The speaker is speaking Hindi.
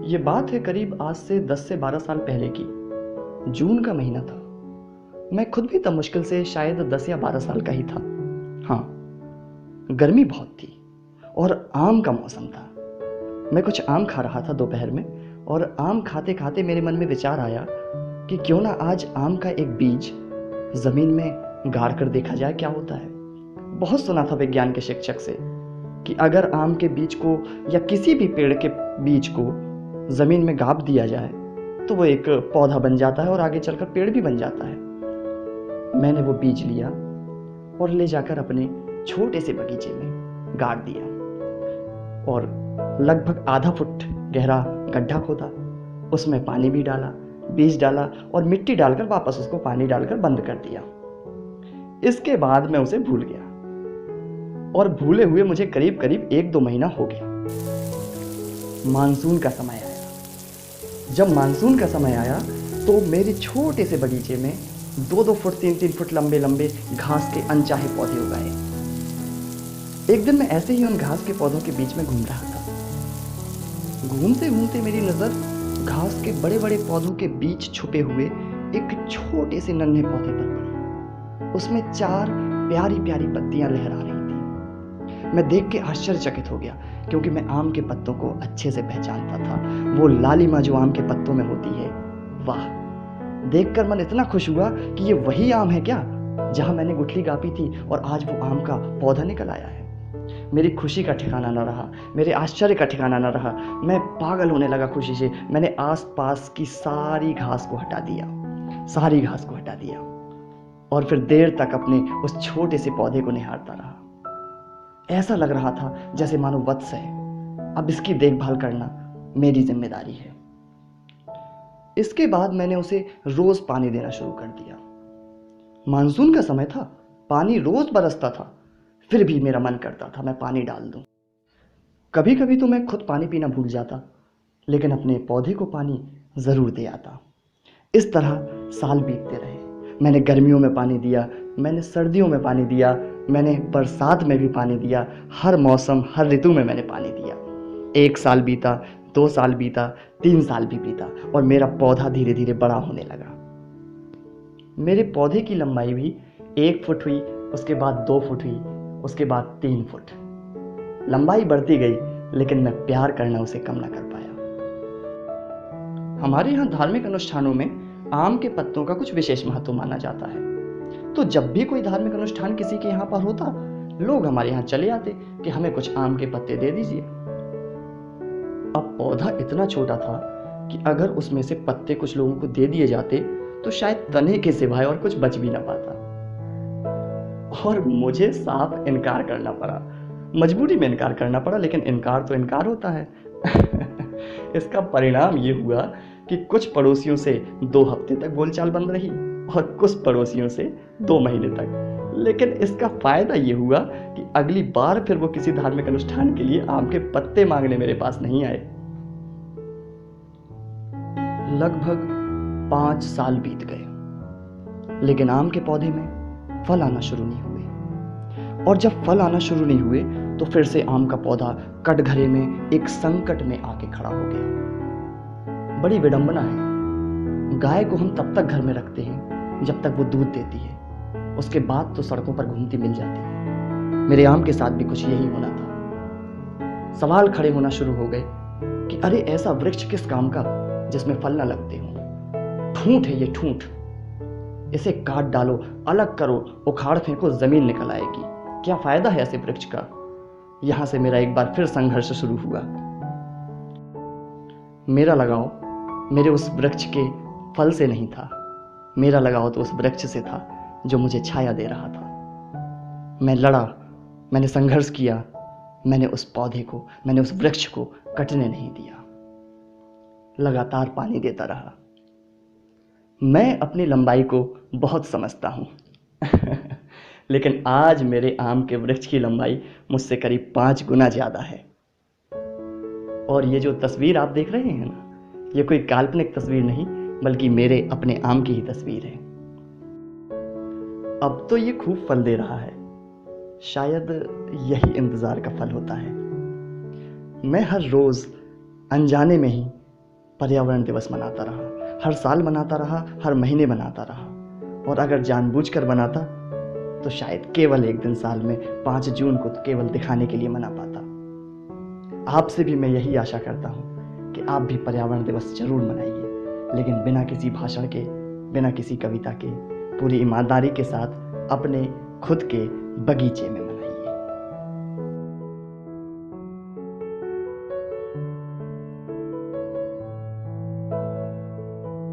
ये बात है करीब आज से 10 से 12 साल पहले की। जून का महीना था। मैं खुद भी तब मुश्किल से शायद 10 या 12 साल का ही था। हाँ, गर्मी बहुत थी और आम का मौसम था। मैं कुछ आम खा रहा था दोपहर में, और आम खाते खाते मेरे मन में विचार आया कि क्यों ना आज आम का एक बीज जमीन में गाड़ कर देखा जाए क्या होता है। बहुत सुना था विज्ञान के शिक्षक से कि अगर आम के बीज को या किसी भी पेड़ के बीज को जमीन में गाड़ दिया जाए तो वो एक पौधा बन जाता है और आगे चलकर पेड़ भी बन जाता है। मैंने वो बीज लिया और ले जाकर अपने छोटे से बगीचे में गाड़ दिया और लगभग आधा फुट गहरा गड्ढा खोदा, उसमें पानी भी डाला, बीज डाला और मिट्टी डालकर वापस उसको पानी डालकर बंद कर दिया। इसके बाद मैं उसे भूल गया और भूले हुए मुझे करीब करीब 1-2 महीना हो गया। मानसून का समय आया। जब मानसून का समय आया तो मेरे छोटे से बगीचे में 2-2 फुट 3-3 फुट लंबे लंबे घास के अनचाहे पौधे उगाए। एक दिन मैं ऐसे ही उन घास के पौधों के बीच में घूम रहा था। घूमते घूमते मेरी नजर घास के बड़े बड़े पौधों के बीच छुपे हुए एक छोटे से नन्हे पौधे पर पड़ी। उसमें 4 प्यारी प्यारी पत्तियां लहरा रही थी। मैं देख के आश्चर्यचकित हो गया, क्योंकि मैं आम के पत्तों को अच्छे से पहचानता था। वो लालिमा जो आम के पत्तों में होती है, वाह! देखकर मन इतना खुश हुआ कि ये वही आम है क्या जहां मैंने गुठली गापी थी और आज वो आम का पौधा निकल आया है। मेरी खुशी का ठिकाना न रहा, मेरे आश्चर्य का ठिकाना न रहा। मैं पागल होने लगा खुशी से। मैंने आसपास की सारी घास को हटा दिया और फिर देर तक अपने उस छोटे से पौधे को निहारता रहा। ऐसा लग रहा था जैसे मानो वत्स है, अब इसकी देखभाल करना मेरी जिम्मेदारी है। इसके बाद मैंने उसे रोज पानी देना शुरू कर दिया। मानसून का समय था, पानी रोज बरसता था, फिर भी मेरा मन करता था मैं पानी डाल दूं। कभी कभी तो मैं खुद पानी पीना भूल जाता, लेकिन अपने पौधे को पानी जरूर दे आता। इस तरह साल बीतते रहे। मैंने गर्मियों में पानी दिया, मैंने सर्दियों में पानी दिया, मैंने बरसात में भी पानी दिया। हर मौसम, हर ऋतु में मैंने पानी दिया। 1 साल बीता, 2 साल बीता, 3 साल भी बीता और मेरा पौधा धीरे धीरे बड़ा होने लगा। मेरे पौधे की लंबाई भी 1 फुट हुई, उसके बाद 2 फुट हुई, उसके बाद 3 फुट। लंबाई बढ़ती गई, लेकिन मैं प्यार करना उसे कम न कर पाया। हमारे यहाँ धार्मिक अनुष्ठानों में आम के पत्तों का कुछ विशेष महत्व माना जाता है। तो जब भी कोई धार्मिक अनुष्ठान किसी के यहाँ पर होता, लोग हमारे यहाँ चले आते कि हमें कुछ आम के पत्ते दे दीजिए। अब पौधा इतना छोटा था कि अगर उसमें से पत्ते कुछ लोगों को दे दिए जाते तो शायद तने के सिवाय और कुछ बच भी ना पाता, और मुझे साफ इनकार करना पड़ा। मजबूरी में इनकार करना पड़ा, लेकिन इनकार तो इनकार होता है। इसका परिणाम ये हुआ कि कुछ पड़ोसियों से 2 हफ्ते तक बोलचाल बंद रही और कुछ पड़ोसियों से 2 महीने तक। लेकिन इसका फायदा ये हुआ कि अगली बार फिर वो किसी धार्मिक अनुष्ठान के लिए आम के पत्ते मांगने मेरे पास नहीं आए। लगभग 5 साल बीत गए, लेकिन आम के पौधे में फल आना शुरू नहीं हुए। और जब फल आना शुरू नहीं हुए तो फिर से आम का पौधा कटघरे में एक संकट में आके खड़ा हो गया। बड़ी विडंबना है। गाय को हम तब तक घर में रखते हैं जब तक वो दूध देती है, उसके बाद तो सड़कों पर घूमती मिल जाती है। मेरे आम के साथ भी कुछ यही होना था। सवाल खड़े होना शुरू हो गए कि अरे ऐसा वृक्ष किस काम का जिसमें फल न लगते हों। ठूंठ है ये, ठूंठ। इसे काट डालो, अलग करो, उखाड़ फेंको, जमीन निकल आएगी। क्या फायदा है ऐसे वृक्ष का? यहां से मेरा एक बार फिर संघर्ष शुरू हुआ। मेरा लगाव मेरे उस वृक्ष के फल से नहीं था, मेरा लगाव तो उस वृक्ष से था जो मुझे छाया दे रहा था। मैं लड़ा, मैंने संघर्ष किया, मैंने उस पौधे को, मैंने उस वृक्ष को कटने नहीं दिया। लगातार पानी देता रहा। मैं अपनी लंबाई को बहुत समझता हूं। लेकिन आज मेरे आम के वृक्ष की लंबाई मुझसे करीब 5 गुना ज्यादा है। और ये जो तस्वीर आप देख रहे हैं ना, ये कोई काल्पनिक तस्वीर नहीं, बल्कि मेरे अपने आम की ही तस्वीर है। अब तो ये खूब फल दे रहा है। शायद यही इंतजार का फल होता है। मैं हर रोज अनजाने में ही पर्यावरण दिवस मनाता रहा, हर साल मनाता रहा, हर महीने मनाता रहा, और अगर जानबूझकर बनाता तो शायद केवल एक दिन साल में 5 जून को तो केवल दिखाने के लिए मना पाता। आपसे भी मैं यही आशा करता हूँ कि आप भी पर्यावरण दिवस जरूर मनाइए, लेकिन बिना किसी भाषण के, बिना किसी कविता के, पूरी ईमानदारी के साथ अपने खुद के बगीचे में।